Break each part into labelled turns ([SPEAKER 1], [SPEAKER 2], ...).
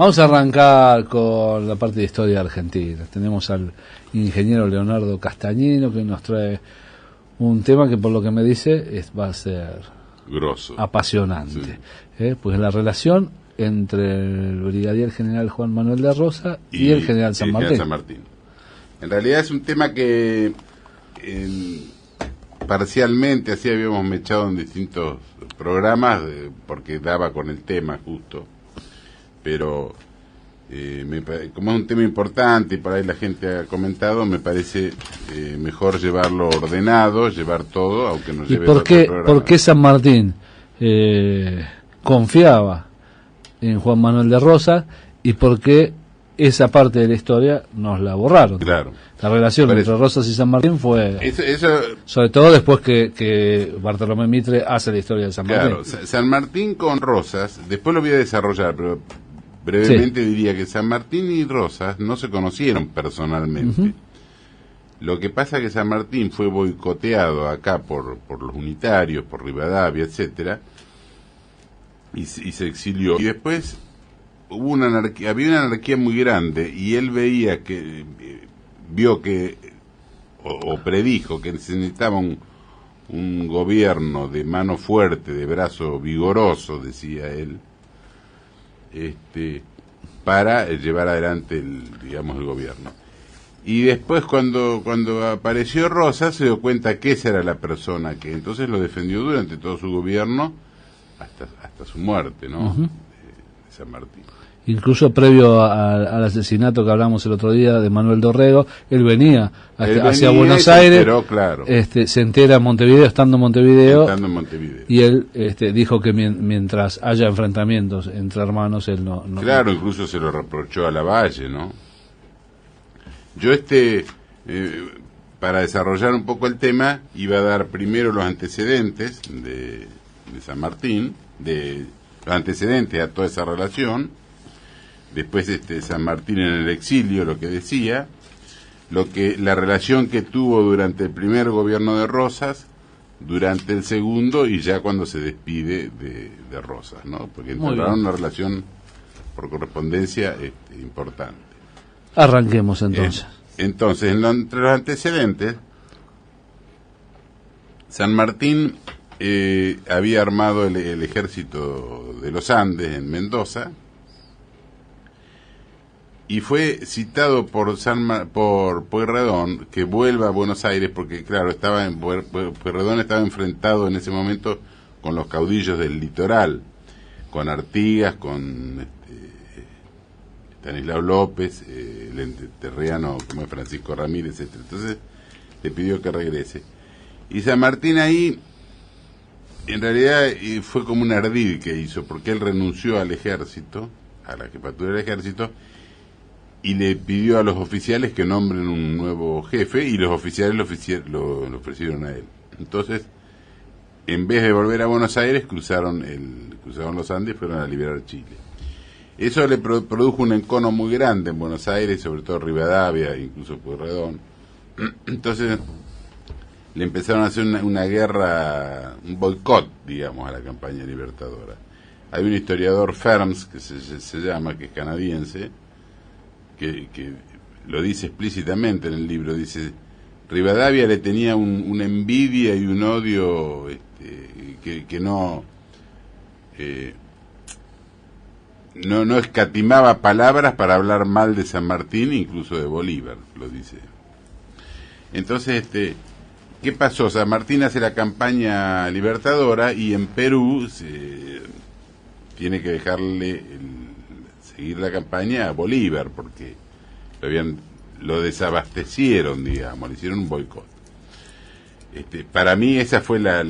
[SPEAKER 1] Vamos a arrancar con la parte de historia argentina. Tenemos al ingeniero Leonardo Castañino que nos trae un tema que, por lo que me dice, va a ser
[SPEAKER 2] grosso,
[SPEAKER 1] apasionante.
[SPEAKER 2] Sí.
[SPEAKER 1] Pues la relación entre el brigadier general Juan Manuel de Rosa y el general San Martín.
[SPEAKER 2] En realidad es un tema que parcialmente así habíamos mechado en distintos programas porque daba con el tema justo, pero como es un tema importante y por ahí la gente ha comentado, me parece mejor llevarlo ordenado, llevar todo, aunque nos lleve
[SPEAKER 1] otro programa. ¿Por qué San Martín confiaba en Juan Manuel de Rosa y por qué esa parte de la historia nos la borraron?
[SPEAKER 2] Claro.
[SPEAKER 1] La relación entre Rosas y San Martín fue,
[SPEAKER 2] eso,
[SPEAKER 1] sobre todo después que Bartolomé Mitre hace la historia de San Martín.
[SPEAKER 2] Claro, San Martín con Rosas, después lo voy a desarrollar, pero brevemente diría que San Martín y Rosas no se conocieron personalmente. Lo que pasa es que San Martín fue boicoteado acá por los unitarios, por Rivadavia, etcétera, y se exilió. Y después hubo había una anarquía muy grande y él veía que vio que o predijo que se necesitaba un gobierno de mano fuerte, de brazo vigoroso, decía él, para llevar adelante el gobierno. Y después cuando apareció Rosas se dio cuenta que esa era la persona que entonces lo defendió durante todo su gobierno hasta su muerte, ¿no? De San Martín.
[SPEAKER 1] Incluso previo al asesinato que hablamos el otro día de Manuel Dorrego, él venía hacia Buenos Aires,
[SPEAKER 2] claro.
[SPEAKER 1] Se entera en Montevideo, estando en Montevideo, y él dijo que mientras haya enfrentamientos entre hermanos, él no...
[SPEAKER 2] Claro, incluso se lo reprochó a Lavalle, ¿no? Yo para desarrollar un poco el tema, iba a dar primero los antecedentes de San Martín, los antecedentes a toda esa relación. Después San Martín en el exilio, lo que decía, la relación que tuvo durante el primer gobierno de Rosas, durante el segundo y ya cuando se despide de Rosas, ¿no? Porque encontraron una relación por correspondencia importante.
[SPEAKER 1] Arranquemos entonces.
[SPEAKER 2] Entonces, entre los antecedentes, San Martín había armado el ejército de los Andes en Mendoza, y fue citado por Pueyrredón que vuelva a Buenos Aires porque, claro, Pueyrredón estaba enfrentado en ese momento con los caudillos del litoral, con Artigas, con Estanislao López, el enterriano como es Francisco Ramírez, etc. Entonces le pidió que regrese. Y San Martín ahí, en realidad, fue como un ardid que hizo, porque él renunció al ejército, a la jefatura del ejército, y le pidió a los oficiales que nombren un nuevo jefe, y los oficiales lo ofrecieron a él. Entonces, en vez de volver a Buenos Aires, cruzaron los Andes y fueron a liberar Chile. Eso le produjo un encono muy grande en Buenos Aires, sobre todo Rivadavia, incluso Pueyrredón. Entonces, le empezaron a hacer una guerra, un boicot, digamos, a la campaña libertadora. Hay un historiador, Ferms, que se llama, que es canadiense, que lo dice explícitamente en el libro, dice, Rivadavia le tenía una envidia y un odio que no escatimaba palabras para hablar mal de San Martín, incluso de Bolívar, lo dice. Entonces, ¿qué pasó? San Martín hace la campaña libertadora y en Perú tiene que dejarle seguir la campaña a Bolívar porque lo desabastecieron, digamos, le hicieron un boicot. Para mí esa fue la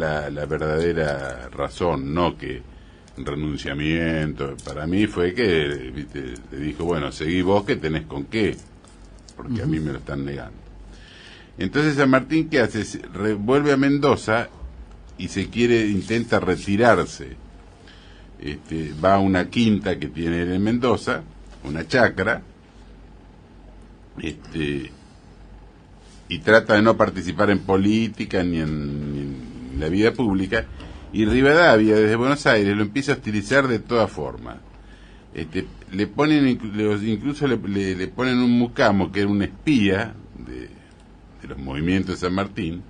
[SPEAKER 2] verdadera razón, no que renunciamiento. Para mí fue que le dijo, bueno, seguí vos que tenés con qué, porque a mí me lo están negando. Entonces San Martín, ¿qué hace? Vuelve a Mendoza y intenta retirarse. Va a una quinta que tiene él en Mendoza, una chacra, y trata de no participar en política ni en la vida pública, y Rivadavia desde Buenos Aires lo empieza a hostilizar de todas formas. le ponen incluso le ponen un mucamo que era un espía de los movimientos de San Martín.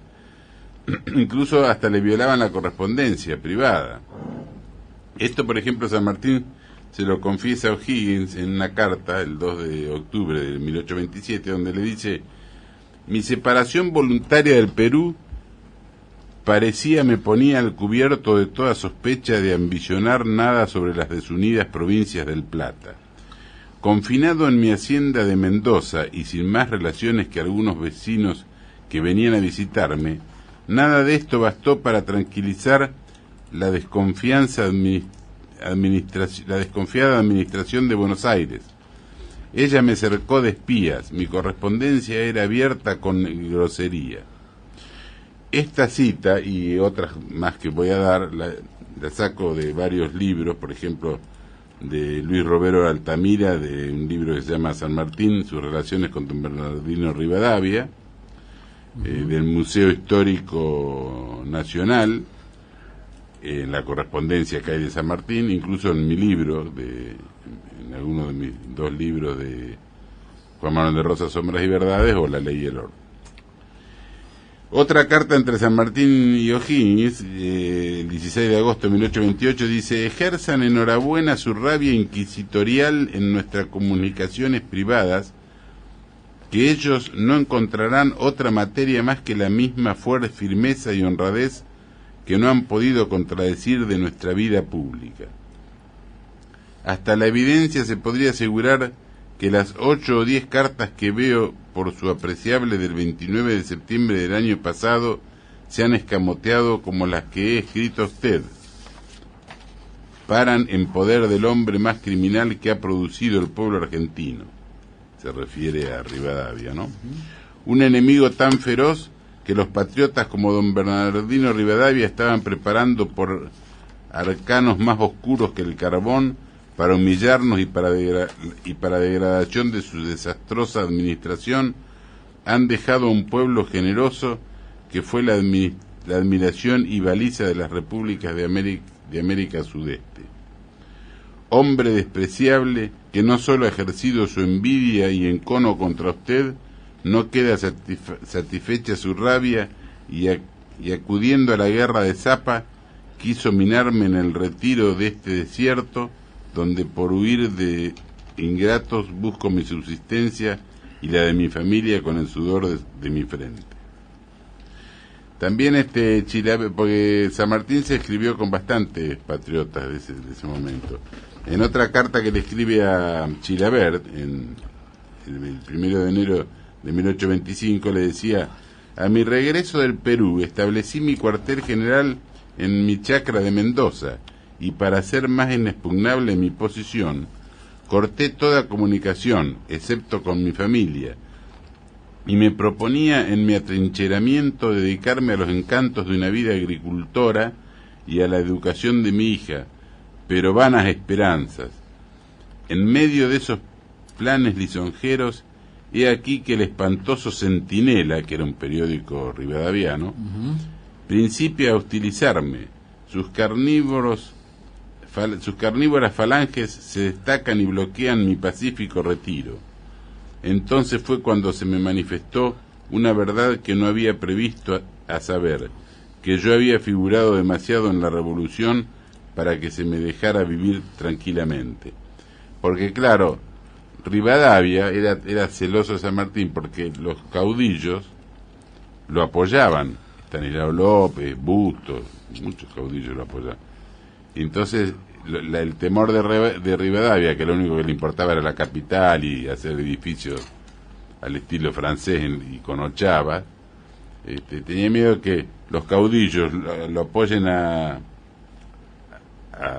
[SPEAKER 2] Incluso hasta le violaban la correspondencia privada. Esto, por ejemplo, San Martín se lo confiesa a O'Higgins en una carta el 2 de octubre de 1827, donde le dice: mi separación voluntaria del Perú me ponía al cubierto de toda sospecha de ambicionar nada sobre las desunidas provincias del Plata. Confinado en mi hacienda de Mendoza y sin más relaciones que algunos vecinos que venían a visitarme, nada de esto bastó para tranquilizar la desconfiada administración de Buenos Aires. Ella me cercó de espías, mi correspondencia era abierta con grosería. Esta cita y otras más que voy a dar la saco de varios libros, por ejemplo de Luis Robero Altamira, de un libro que se llama San Martín, sus relaciones con don Bernardino Rivadavia, del Museo Histórico Nacional, en la correspondencia que hay de San Martín, incluso en mi libro, en alguno de mis 2 libros de Juan Manuel de Rosas, Sombras y Verdades, o La Ley y el Orden. Otra carta entre San Martín y O'Higgins, el 16 de agosto de 1828, dice: ejerzan enhorabuena su rabia inquisitorial en nuestras comunicaciones privadas, que ellos no encontrarán otra materia más que la misma firmeza y honradez que no han podido contradecir de nuestra vida pública. Hasta la evidencia se podría asegurar que las 8 o 10 cartas que veo por su apreciable del 29 de septiembre del año pasado se han escamoteado como las que he escrito a usted. Paran en poder del hombre más criminal que ha producido el pueblo argentino. Se refiere a Rivadavia, ¿no? Un enemigo tan feroz que los patriotas como don Bernardino Rivadavia estaban preparando por arcanos más oscuros que el carbón para humillarnos y para degradación de su desastrosa administración, han dejado a un pueblo generoso que fue la admiración y baliza de las repúblicas de América Sudeste. Hombre despreciable que no solo ha ejercido su envidia y encono contra usted, no queda satisfecha su rabia y acudiendo a la guerra de Zapa, quiso minarme en el retiro de este desierto, donde por huir de ingratos busco mi subsistencia y la de mi familia con el sudor de mi frente. También porque San Martín se escribió con bastantes patriotas de ese momento. En otra carta que le escribe a Chilavert, el 1 de enero de 1825, le decía: a mi regreso del Perú establecí mi cuartel general en mi chacra de Mendoza, y para hacer más inexpugnable mi posición, corté toda comunicación, excepto con mi familia, y me proponía en mi atrincheramiento dedicarme a los encantos de una vida agricultora y a la educación de mi hija, pero vanas esperanzas. En medio de esos planes lisonjeros, he aquí que el espantoso Centinela, que era un periódico rivadaviano, principia a hostilizarme. Sus carnívoras falanges se destacan y bloquean mi pacífico retiro. Entonces fue cuando se me manifestó una verdad que no había previsto, a saber, que yo había figurado demasiado en la revolución para que se me dejara vivir tranquilamente. Porque claro, Rivadavia era celoso de San Martín porque los caudillos lo apoyaban. Stanislao López, Bustos, muchos caudillos lo apoyaban. Entonces, el temor de Rivadavia, que lo único que le importaba era la capital y hacer edificios al estilo francés y con ochavas, tenía miedo que los caudillos lo apoyen a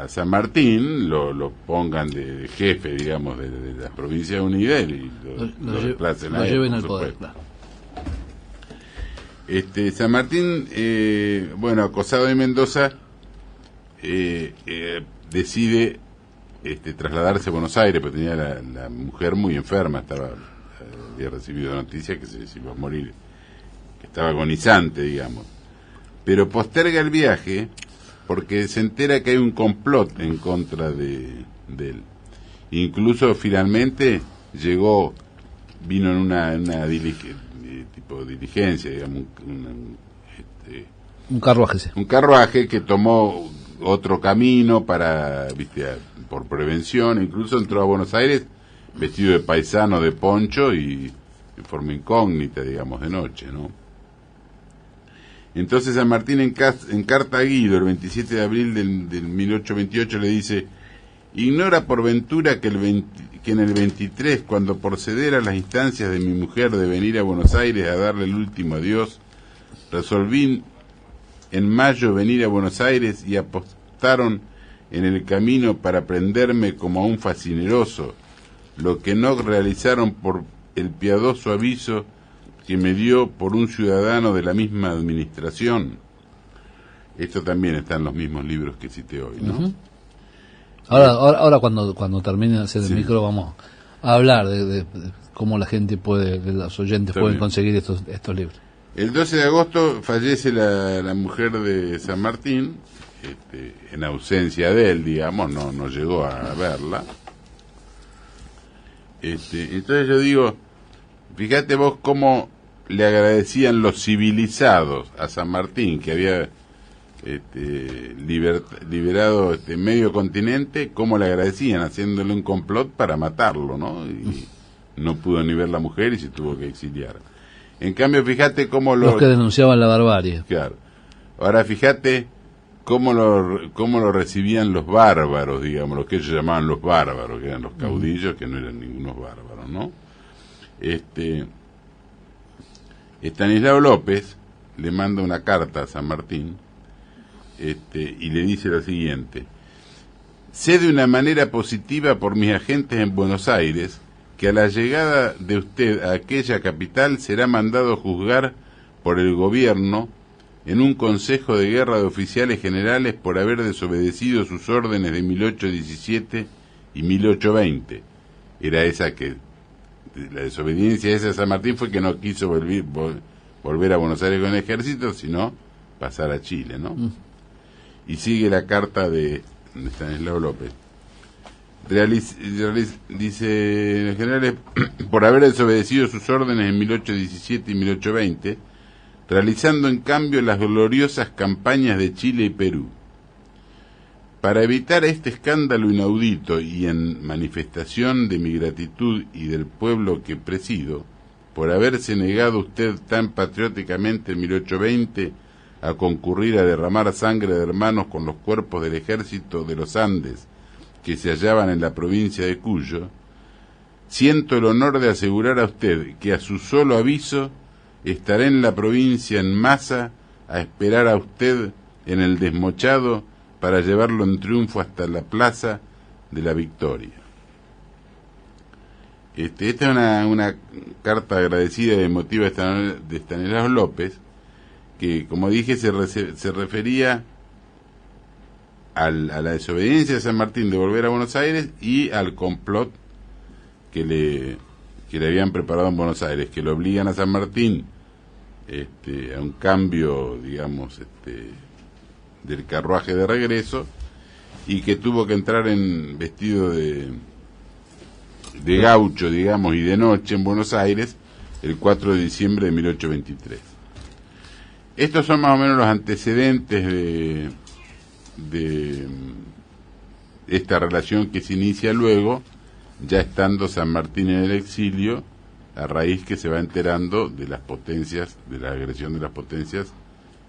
[SPEAKER 2] San Martín, lo pongan de jefe, digamos, de la provincia unida y lo reemplacen a él,
[SPEAKER 1] lleven al poder, claro.
[SPEAKER 2] San Martín, acosado de Mendoza, decide trasladarse a Buenos Aires, porque tenía la mujer muy enferma, había recibido noticia que se iba a morir, que estaba agonizante, digamos, pero posterga el viaje porque se entera que hay un complot en contra de él, Incluso finalmente vino en una tipo diligencia, digamos,
[SPEAKER 1] un carruaje, sí.
[SPEAKER 2] un carruaje que tomó otro camino para, por prevención, incluso entró a Buenos Aires vestido de paisano, de poncho y de forma incógnita, digamos, de noche, ¿no? Entonces San Martín en carta a Guido, el 27 de abril del 1828, le dice: ignora por ventura que en el 23, cuando por ceder a las instancias de mi mujer de venir a Buenos Aires a darle el último adiós, resolví en mayo venir a Buenos Aires y apostaron en el camino para prenderme como a un facineroso, lo que no realizaron por el piadoso aviso que me dio por un ciudadano de la misma administración. Esto también está en los mismos libros que cité hoy, ¿no?
[SPEAKER 1] Uh-huh. Ahora cuando termine de hacer el micro vamos a hablar de cómo la gente los oyentes pueden conseguir estos libros.
[SPEAKER 2] El 12 de agosto fallece la mujer de San Martín, en ausencia de él, digamos, no llegó a verla. Entonces yo digo, fíjate vos cómo le agradecían los civilizados a San Martín, que había liberado medio continente, cómo le agradecían, haciéndole un complot para matarlo, ¿no? Y no pudo ni ver la mujer y se tuvo que exiliar. En cambio, fíjate cómo los
[SPEAKER 1] que denunciaban la barbarie.
[SPEAKER 2] Claro. Ahora fíjate cómo lo recibían los bárbaros, digamos, lo que ellos llamaban los bárbaros, que eran los caudillos, que no eran ningunos bárbaros, ¿no? Estanislao López le manda una carta a San Martín, y le dice lo siguiente: sé de una manera positiva por mis agentes en Buenos Aires que a la llegada de usted a aquella capital será mandado juzgar por el gobierno en un consejo de guerra de oficiales generales por haber desobedecido sus órdenes de 1817 y 1820. Era esa que, la desobediencia esa de San Martín fue que no quiso volver a Buenos Aires con el ejército, sino pasar a Chile, ¿no? Y sigue la carta de Estanislao López. Dice, en general, por haber desobedecido sus órdenes en 1817 y 1820, realizando en cambio las gloriosas campañas de Chile y Perú. Para evitar este escándalo inaudito y en manifestación de mi gratitud y del pueblo que presido, por haberse negado usted tan patrióticamente en 1820 a concurrir a derramar sangre de hermanos con los cuerpos del ejército de los Andes que se hallaban en la provincia de Cuyo, siento el honor de asegurar a usted que a su solo aviso estaré en la provincia en masa a esperar a usted en el Desmochado para llevarlo en triunfo hasta la Plaza de la Victoria. Esta es una carta agradecida y emotiva de Estanislao López, que, como dije, se refería a la desobediencia de San Martín de volver a Buenos Aires y al complot que le habían preparado en Buenos Aires, que lo obligan a San Martín a un cambio, digamos, del carruaje de regreso, y que tuvo que entrar vestido de gaucho, digamos, y de noche en Buenos Aires el 4 de diciembre de 1823. Estos son más o menos los antecedentes de esta relación que se inicia luego, ya estando San Martín en el exilio, a raíz que se va enterando de las potencias, de la agresión de las potencias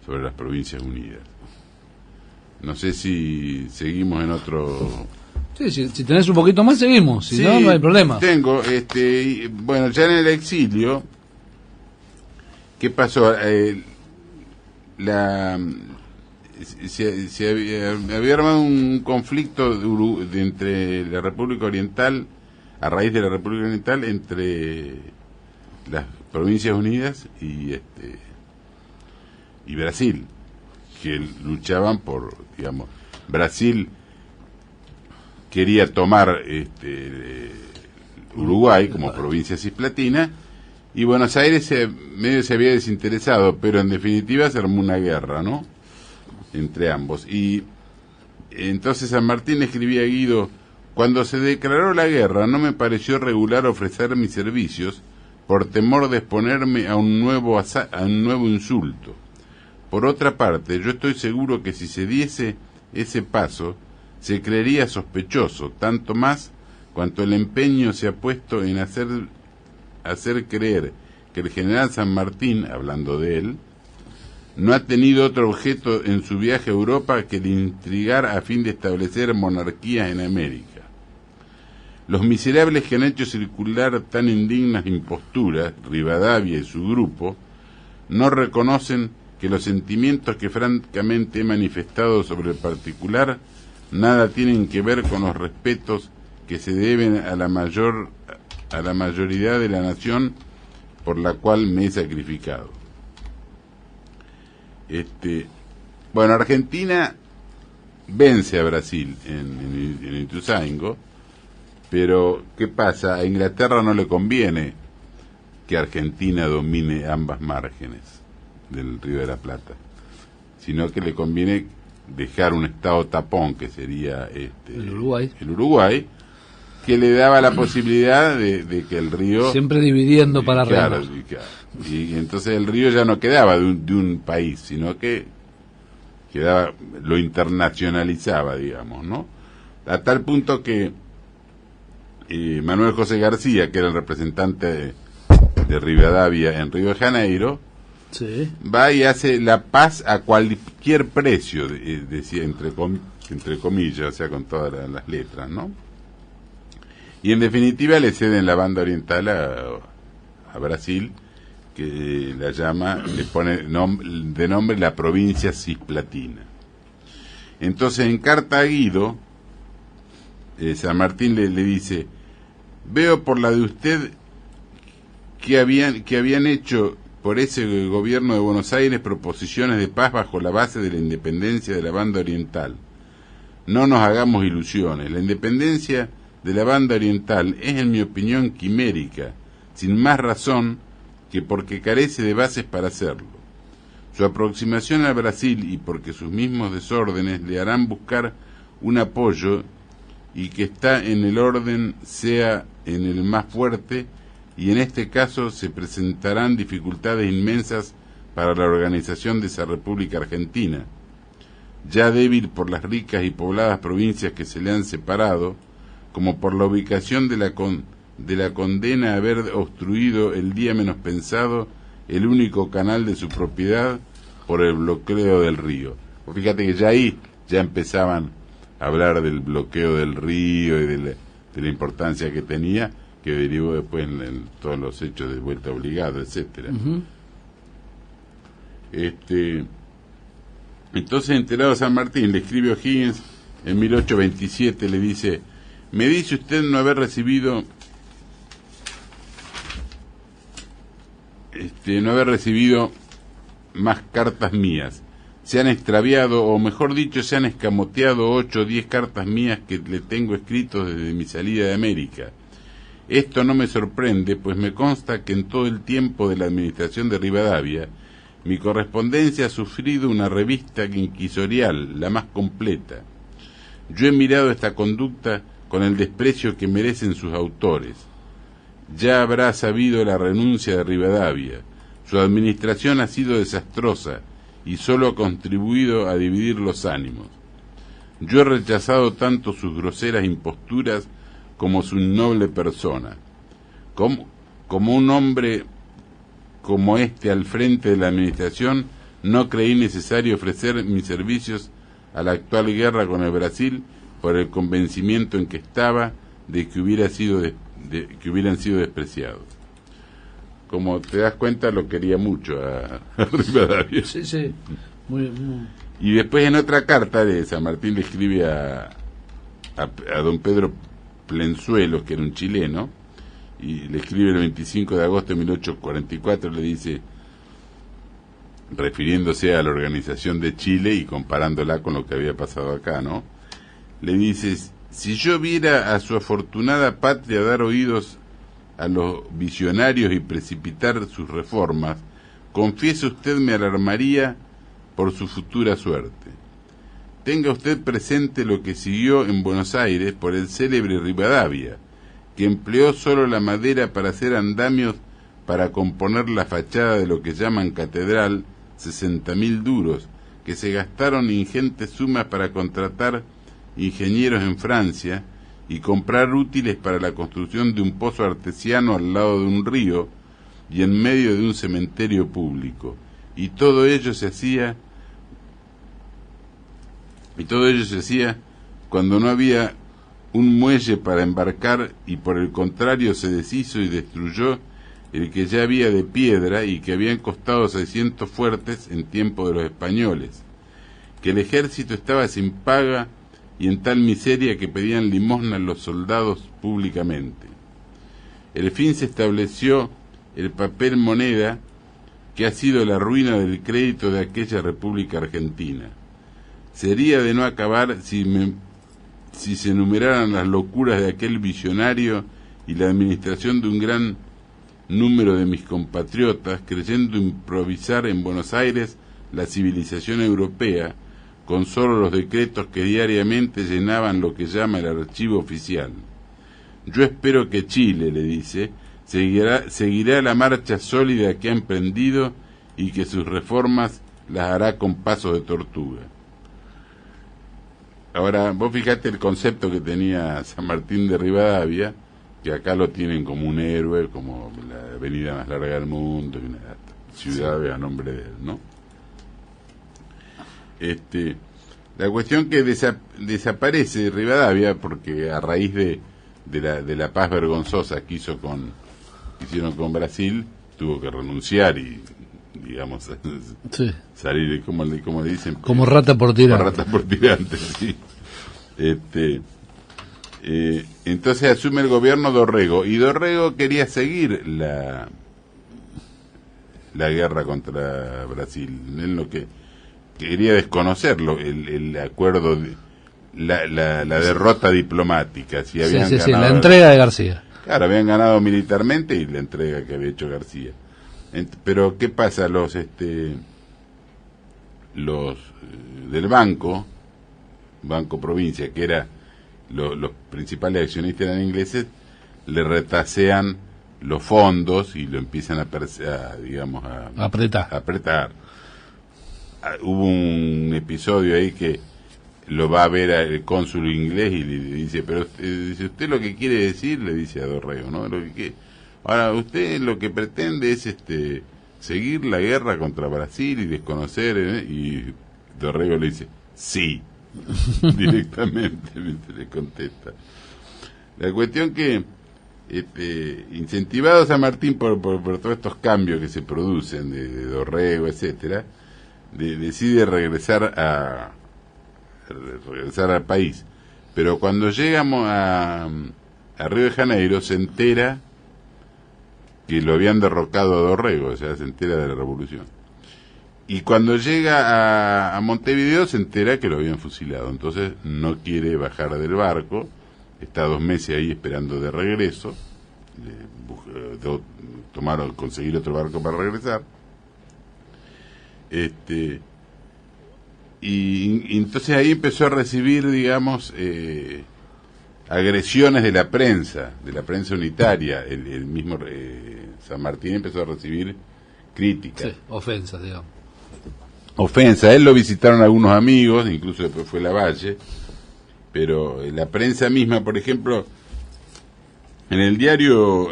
[SPEAKER 2] sobre las Provincias Unidas. No sé si seguimos en otro...
[SPEAKER 1] Sí, si tenés un poquito más seguimos, si no hay problema.
[SPEAKER 2] Tengo, bueno, ya en el exilio, ¿qué pasó? Se había armado un conflicto entre la República Oriental, a raíz de la República Oriental, entre las Provincias Unidas y Brasil, que luchaban por, digamos, Brasil quería tomar Uruguay como provincia cisplatina, y Buenos Aires medio se había desinteresado, pero en definitiva se armó una guerra, ¿no?, entre ambos. Y entonces San Martín escribía a Guido: Cuando se declaró la guerra no me pareció regular ofrecer mis servicios por temor de exponerme a un nuevo insulto. Por otra parte, yo estoy seguro que si se diese ese paso, se creería sospechoso, tanto más cuanto el empeño se ha puesto en hacer creer que el general San Martín, hablando de él, no ha tenido otro objeto en su viaje a Europa que el intrigar a fin de establecer monarquías en América. Los miserables que han hecho circular tan indignas imposturas, Rivadavia y su grupo, no reconocen que los sentimientos que francamente he manifestado sobre el particular nada tienen que ver con los respetos que se deben a la mayoría de la nación por la cual me he sacrificado. Bueno, Argentina vence a Brasil en Ituzaingó, pero ¿qué pasa? A Inglaterra no le conviene que Argentina domine ambas márgenes del Río de la Plata, sino que le conviene dejar un estado tapón, que sería el Uruguay, que le daba la posibilidad de que el río...
[SPEAKER 1] Siempre dividiendo para
[SPEAKER 2] claro,
[SPEAKER 1] arriba.
[SPEAKER 2] y entonces el río ya no quedaba de un país, sino que quedaba, lo internacionalizaba, digamos, ¿no? A tal punto que Manuel José García, que era el representante de Rivadavia en Río de Janeiro,
[SPEAKER 1] sí,
[SPEAKER 2] va y hace la paz a cualquier precio, decía entre comillas, o sea, con todas las letras, ¿no? Y en definitiva le ceden la banda oriental a Brasil, que la llama, le pone de nombre la provincia Cisplatina. Entonces en carta a Guido, San Martín le dice: veo por la de usted que habían hecho por ese gobierno de Buenos Aires proposiciones de paz bajo la base de la independencia de la banda oriental. No nos hagamos ilusiones, la independencia de la banda oriental es, en mi opinión, quimérica, sin más razón que porque carece de bases para hacerlo. Su aproximación al Brasil, y porque sus mismos desórdenes le harán buscar un apoyo, y que está en el orden sea en el más fuerte, y en este caso se presentarán dificultades inmensas para la organización de esa República Argentina, ya débil por las ricas y pobladas provincias que se le han separado, como por la ubicación de la condena a haber obstruido el día menos pensado el único canal de su propiedad por el bloqueo del río. Pues fíjate que ya ahí ya empezaban a hablar del bloqueo del río y de la importancia que tenía, que derivó después en todos los hechos de vuelta obligada, etcétera. Uh-huh. Entonces, enterado San Martín, le escribe O'Higgins en 1827, le dice: me dice usted no haber recibido más cartas mías. Se han extraviado, o mejor dicho, se han escamoteado 8 o 10 cartas mías que le tengo escritos desde mi salida de América. Esto no me sorprende, pues me consta que en todo el tiempo de la administración de Rivadavia, mi correspondencia ha sufrido una revista inquisorial, la más completa. Yo he mirado esta conducta con el desprecio que merecen sus autores. Ya habrá sabido la renuncia de Rivadavia. Su administración ha sido desastrosa y solo ha contribuido a dividir los ánimos. Yo he rechazado tanto sus groseras imposturas como su innoble persona. Como un hombre como este al frente de la administración, no creí necesario ofrecer mis servicios a la actual guerra con el Brasil por el convencimiento en que estaba de que hubieran sido despreciados. Como te das cuenta, lo quería mucho a Rivadavia.
[SPEAKER 1] Sí, sí. Muy.
[SPEAKER 2] Y después en otra carta de San Martín le escribe a don Pedro Plenzuelos, que era un chileno, y le escribe el 25 de agosto de 1844, le dice, refiriéndose a la organización de Chile y comparándola con lo que había pasado acá, ¿no? Le dice: si yo viera a su afortunada patria dar oídos a los visionarios y precipitar sus reformas, confieso usted me alarmaría por su futura suerte. tenga usted presente lo que siguió en Buenos Aires por el célebre Rivadavia, que empleó solo la madera para hacer andamios para componer la fachada de lo que llaman catedral, 60.000 duros, que se gastaron ingentes sumas para contratar ingenieros en Francia y comprar útiles para la construcción de un pozo artesiano al lado de un río y en medio de un cementerio público. Y todo ello se hacía cuando no había un muelle para embarcar, y por el contrario se deshizo y destruyó el que ya había de piedra y que habían costado 600 fuertes en tiempo de los españoles, que el ejército estaba sin paga y en tal miseria que pedían limosna a los soldados públicamente. El fin se estableció el papel moneda, que ha sido la ruina del crédito de aquella República Argentina. Sería de no acabar si se enumeraran las locuras de aquel visionario y la administración de un gran número de mis compatriotas, creyendo improvisar en Buenos Aires la civilización europea, con solo los decretos que diariamente llenaban lo que llama el archivo oficial. Yo espero que Chile, le dice, seguirá la marcha sólida que ha emprendido y que sus reformas las hará con pasos de tortuga. Ahora, vos fijate el concepto que tenía San Martín de Rivadavia, que acá lo tienen como un héroe, como la avenida más larga del mundo, y una ciudad a nombre de él, ¿no? La cuestión que desaparece Rivadavia, porque a raíz de la paz vergonzosa que hicieron con Brasil, tuvo que renunciar y, digamos,
[SPEAKER 1] sí,
[SPEAKER 2] salir, como le dicen,
[SPEAKER 1] como rata por tirante.
[SPEAKER 2] Como rata por tirante, sí. Entonces asume el gobierno Dorrego, y Dorrego quería seguir la guerra contra Brasil. Él lo que quería desconocerlo, el acuerdo, la derrota diplomática. Si habían
[SPEAKER 1] sí,
[SPEAKER 2] ganado,
[SPEAKER 1] la entrega de García.
[SPEAKER 2] Claro, habían ganado militarmente y la entrega que había hecho García. Pero ¿qué pasa? Los del Banco Provincia, que era los principales accionistas eran ingleses, le retasean los fondos y lo empiezan a apretar. Hubo un episodio ahí que lo va a ver el cónsul inglés y le dice, pero usted lo que quiere decir, le dice a Dorrego, ¿no? Ahora, usted lo que pretende es seguir la guerra contra Brasil y desconocer, y Dorrego le dice, sí, directamente, le contesta. La cuestión que, incentivado San Martín por todos estos cambios que se producen de Dorrego, etcétera, decide regresar al país. Pero cuando llegamos a Río de Janeiro, se entera que lo habían derrocado a Dorrego, o sea, se entera de la revolución. Y cuando llega a Montevideo, se entera que lo habían fusilado. Entonces no quiere bajar del barco, está 2 meses ahí esperando de regreso, conseguir otro barco para regresar. Y entonces ahí empezó a recibir, digamos, agresiones de la prensa unitaria. El mismo San Martín empezó a recibir críticas.
[SPEAKER 1] Sí, ofensas, digamos.
[SPEAKER 2] Él lo visitaron algunos amigos, incluso después fue Lavalle, pero la prensa misma, por ejemplo, en el diario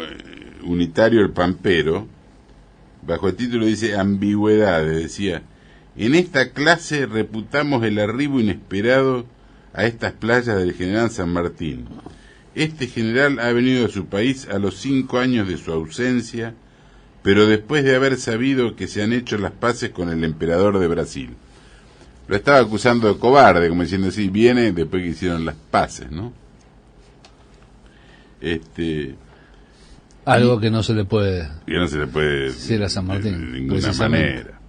[SPEAKER 2] unitario El Pampero, bajo el título dice ambigüedades, decía: en esta clase reputamos el arribo inesperado a estas playas del general San Martín. Este general ha venido a su país a los 5 años de su ausencia, pero después de haber sabido que se han hecho las paces con el emperador de Brasil. Lo estaba acusando de cobarde, como diciendo así, viene después que hicieron las paces, ¿no?
[SPEAKER 1] Algo que no se le puede
[SPEAKER 2] decir
[SPEAKER 1] a San Martín,
[SPEAKER 2] de ninguna manera.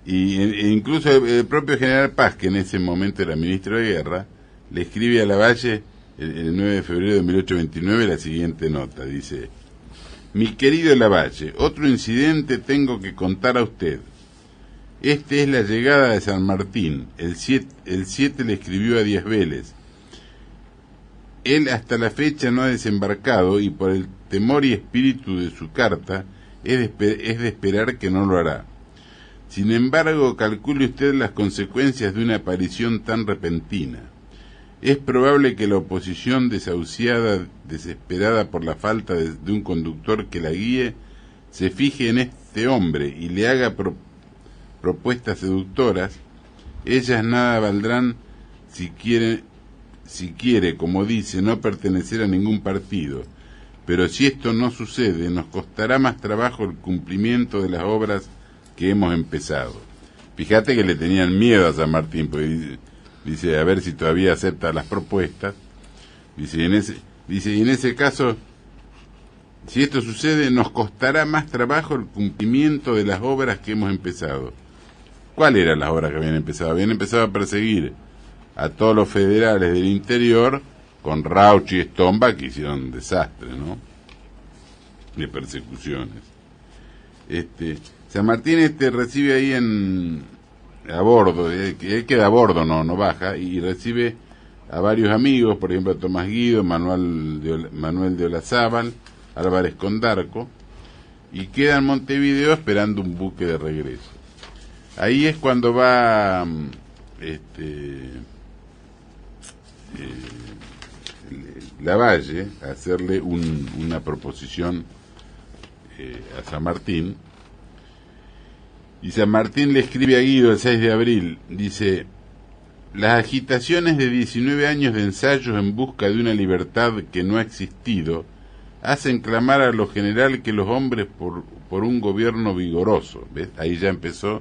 [SPEAKER 2] Y incluso el propio general Paz, que en ese momento era ministro de guerra, le escribe a Lavalle el 9 de febrero de 1829 la siguiente nota. Dice: mi querido Lavalle, otro incidente tengo que contar a usted. Este es la llegada de San Martín. El 7 le escribió a Díaz Vélez. Él hasta la fecha no ha desembarcado y por el temor y espíritu de su carta es de esperar que no lo hará. Sin embargo, calcule usted las consecuencias de una aparición tan repentina. Es probable que la oposición desahuciada, desesperada por la falta de un conductor que la guíe, se fije en este hombre y le haga propuestas seductoras. Ellas nada valdrán si quiere, como dice, no pertenecer a ningún partido. Pero si esto no sucede, nos costará más trabajo el cumplimiento de las obras que hemos empezado. Fíjate que le tenían miedo a San Martín, porque dice a ver si todavía acepta las propuestas. Dice, y en ese caso, si esto sucede, nos costará más trabajo el cumplimiento de las obras que hemos empezado. ¿Cuáles eran las obras que habían empezado? Habían empezado a perseguir a todos los federales del interior con Rauch y Stomba, que hicieron un desastre, ¿no? De persecuciones. San Martín recibe ahí a bordo, él queda a bordo, no baja, y recibe a varios amigos, por ejemplo a Tomás Guido, Manuel de Olazábal, Álvarez Condarco, y queda en Montevideo esperando un buque de regreso. Ahí es cuando va Lavalle a hacerle una proposición a San Martín, y San Martín le escribe a Guido el 6 de abril, dice: las agitaciones de 19 años de ensayos en busca de una libertad que no ha existido hacen clamar a lo general que los hombres por un gobierno vigoroso. ¿Ves? Ahí ya empezó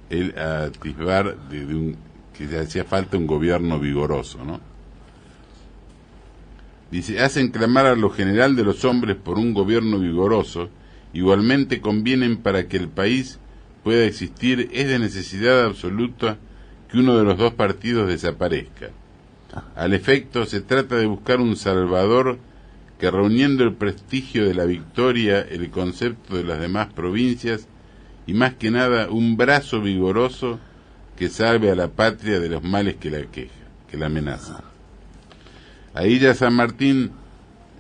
[SPEAKER 2] él a atisbar que le hacía falta un gobierno vigoroso, ¿no? Dice, hacen clamar a lo general de los hombres por un gobierno vigoroso, igualmente convienen para que el país pueda existir, es de necesidad absoluta que uno de los dos partidos desaparezca. Al efecto, se trata de buscar un salvador que, reuniendo el prestigio de la victoria, el concepto de las demás provincias, y más que nada un brazo vigoroso que salve a la patria de los males que la amenazan. Ahí ya San Martín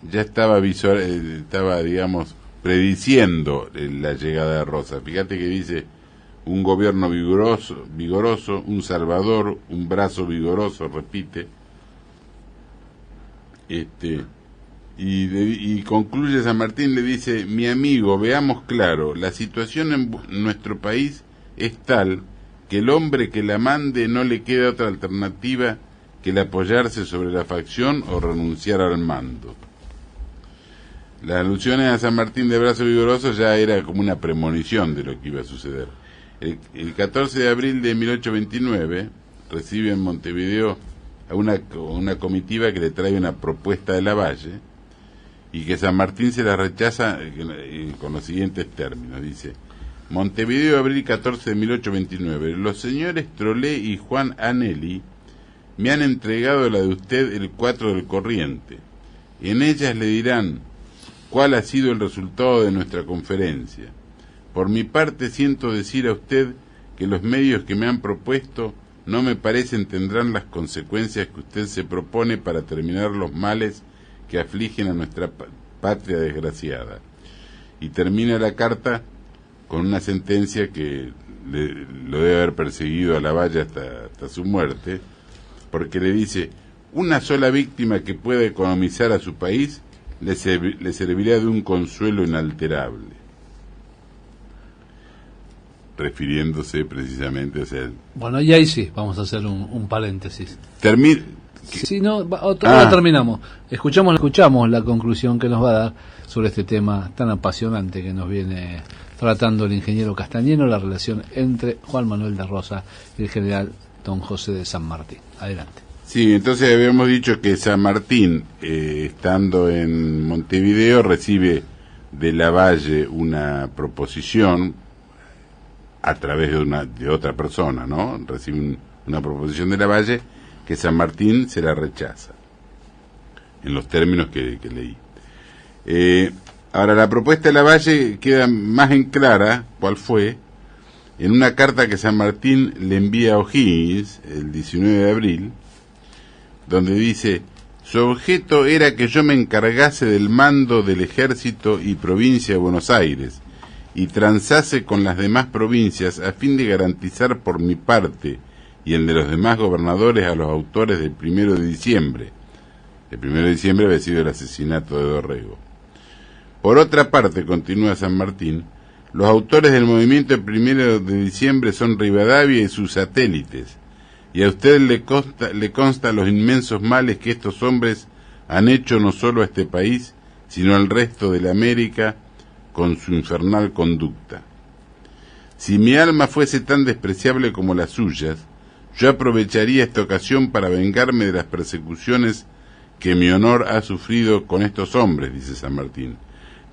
[SPEAKER 2] ya estaba digamos, prediciendo la llegada de Rosa. Fíjate que dice un gobierno vigoroso, un salvador, un brazo vigoroso, repite. Y concluye San Martín, le dice: mi amigo, veamos claro, la situación en nuestro país es tal que el hombre que la mande no le queda otra alternativa que el apoyarse sobre la facción o renunciar al mando. Las alusiones a San Martín de brazo vigoroso ya era como una premonición de lo que iba a suceder. El 14 de abril de 1829 recibe en Montevideo a una comitiva que le trae una propuesta de Lavalle y que San Martín se la rechaza con los siguientes términos. Dice: Montevideo, abril 14 de 1829. Los señores Trolé y Juan Anelli me han entregado la de usted el 4 del corriente. En ellas le dirán cuál ha sido el resultado de nuestra conferencia. Por mi parte siento decir a usted que los medios que me han propuesto no me parecen tendrán las consecuencias que usted se propone para terminar los males que afligen a nuestra patria desgraciada. Y termina la carta con una sentencia que lo debe haber perseguido a Lavalle hasta su muerte, porque le dice: una sola víctima que pueda economizar a su país le servirá de un consuelo inalterable. Refiriéndose precisamente a él.
[SPEAKER 1] Bueno, y ahí sí, vamos a hacer un paréntesis. Si no, ahora terminamos. Escuchamos la conclusión que nos va a dar sobre este tema tan apasionante que nos viene tratando el ingeniero Castañeno, la relación entre Juan Manuel de Rosas y el general don José de San Martín. Adelante.
[SPEAKER 2] Sí, entonces habíamos dicho que San Martín, estando en Montevideo, recibe de Lavalle una proposición a través de otra persona, ¿no? Recibe una proposición de Lavalle que San Martín se la rechaza, en los términos que leí. Ahora, la propuesta de Lavalle queda más en clara cuál fue, en una carta que San Martín le envía a O'Higgins el 19 de abril, donde dice: su objeto era que yo me encargase del mando del ejército y provincia de Buenos Aires, y transase con las demás provincias a fin de garantizar por mi parte y el de los demás gobernadores a los autores del 1 de diciembre. El 1 de diciembre había sido el asesinato de Dorrego. Por otra parte, continúa San Martín, los autores del movimiento del 1 de diciembre son Rivadavia y sus satélites, y a usted le consta los inmensos males que estos hombres han hecho no solo a este país, sino al resto de la América, con su infernal conducta. Si mi alma fuese tan despreciable como las suyas, yo aprovecharía esta ocasión para vengarme de las persecuciones que mi honor ha sufrido con estos hombres, dice San Martín,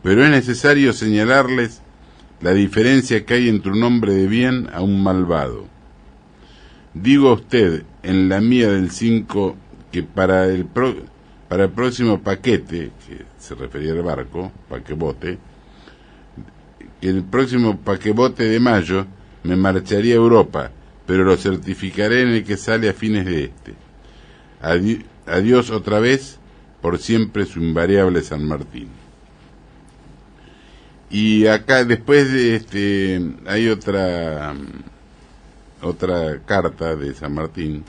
[SPEAKER 2] pero es necesario señalarles la diferencia que hay entre un hombre de bien a un malvado. Digo a usted, en la mía del 5, que para el próximo paquete, que se refería al barco, paquebote, que el próximo paquebote de mayo me marcharía a Europa, pero lo certificaré en el que sale a fines de este. Adiós otra vez, por siempre su invariable San Martín. Y acá después de hay otra carta de San Martín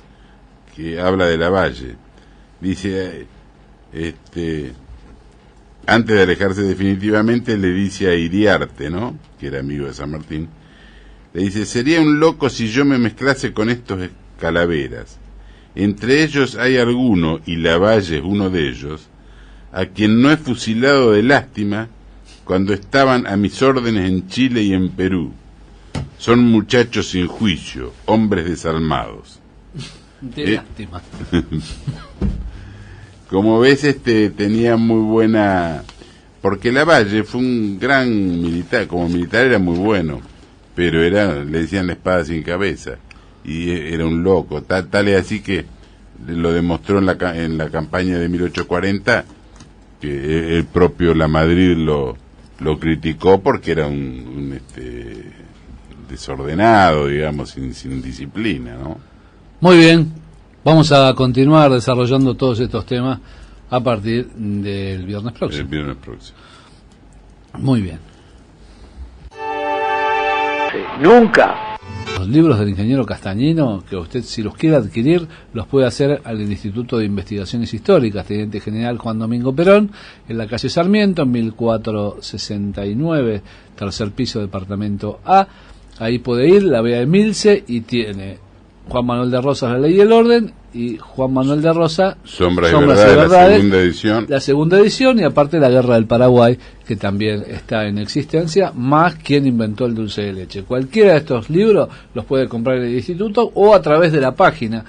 [SPEAKER 2] que habla de Lavalle. Dice, antes de alejarse definitivamente, le dice a Iriarte, ¿no?, que era amigo de San Martín, le dice: sería un loco si yo me mezclase con estos calaveras. Entre ellos hay alguno, y Lavalle es uno de ellos, a quien no he fusilado de lástima cuando estaban a mis órdenes en Chile y en Perú. Son muchachos sin juicio, hombres desalmados.
[SPEAKER 1] De lástima.
[SPEAKER 2] Como ves, tenía muy buena... Porque Lavalle fue un gran militar, como militar era muy bueno, pero le decían la espada sin cabeza, y era un loco, tal es así que lo demostró en la campaña de 1840, que el propio Lamadrid lo criticó porque era un desordenado, digamos, sin disciplina, ¿no?
[SPEAKER 1] Muy bien, vamos a continuar desarrollando todos estos temas a partir del viernes próximo.
[SPEAKER 2] El viernes próximo.
[SPEAKER 1] Muy bien.
[SPEAKER 3] Nunca.
[SPEAKER 1] Los libros del ingeniero Castañino, que usted, si los quiere adquirir, los puede hacer al Instituto de Investigaciones Históricas, Teniente General Juan Domingo Perón, en la calle Sarmiento, en 1469, tercer piso, departamento A. Ahí puede ir, la vea de Milce, y tiene Juan Manuel de Rosas, La Ley y el Orden, y Juan Manuel de Rosa,
[SPEAKER 2] Sombras y Verdades, la segunda edición.
[SPEAKER 1] La segunda edición, y aparte La Guerra del Paraguay, que también está en existencia, más Quién inventó el dulce de leche. Cualquiera de estos libros los puede comprar en el instituto o a través de la página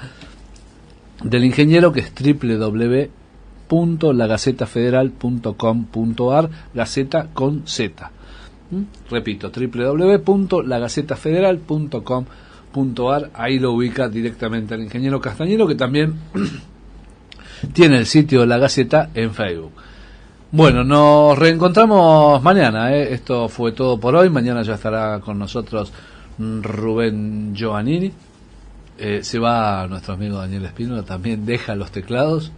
[SPEAKER 1] del ingeniero, que es www.lagazetafederal.com.ar, Gaceta con Z. Repito, www.lagazetafederal.com.ar. Ahí lo ubica directamente al ingeniero Castañero, que también tiene el sitio de La Gaceta en Facebook. Bueno, nos reencontramos mañana, ¿eh? Esto fue todo por hoy. Mañana ya estará con nosotros Rubén Giovannini. Se va nuestro amigo Daniel Espínola, también deja los teclados.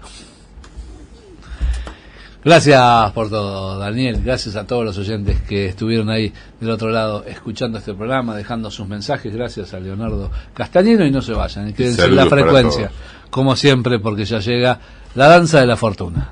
[SPEAKER 1] Gracias por todo, Daniel. Gracias a todos los oyentes que estuvieron ahí del otro lado escuchando este programa, dejando sus mensajes. Gracias a Leonardo Castañino, y no se vayan, y quédense en la frecuencia, como siempre, porque ya llega La Danza de la Fortuna.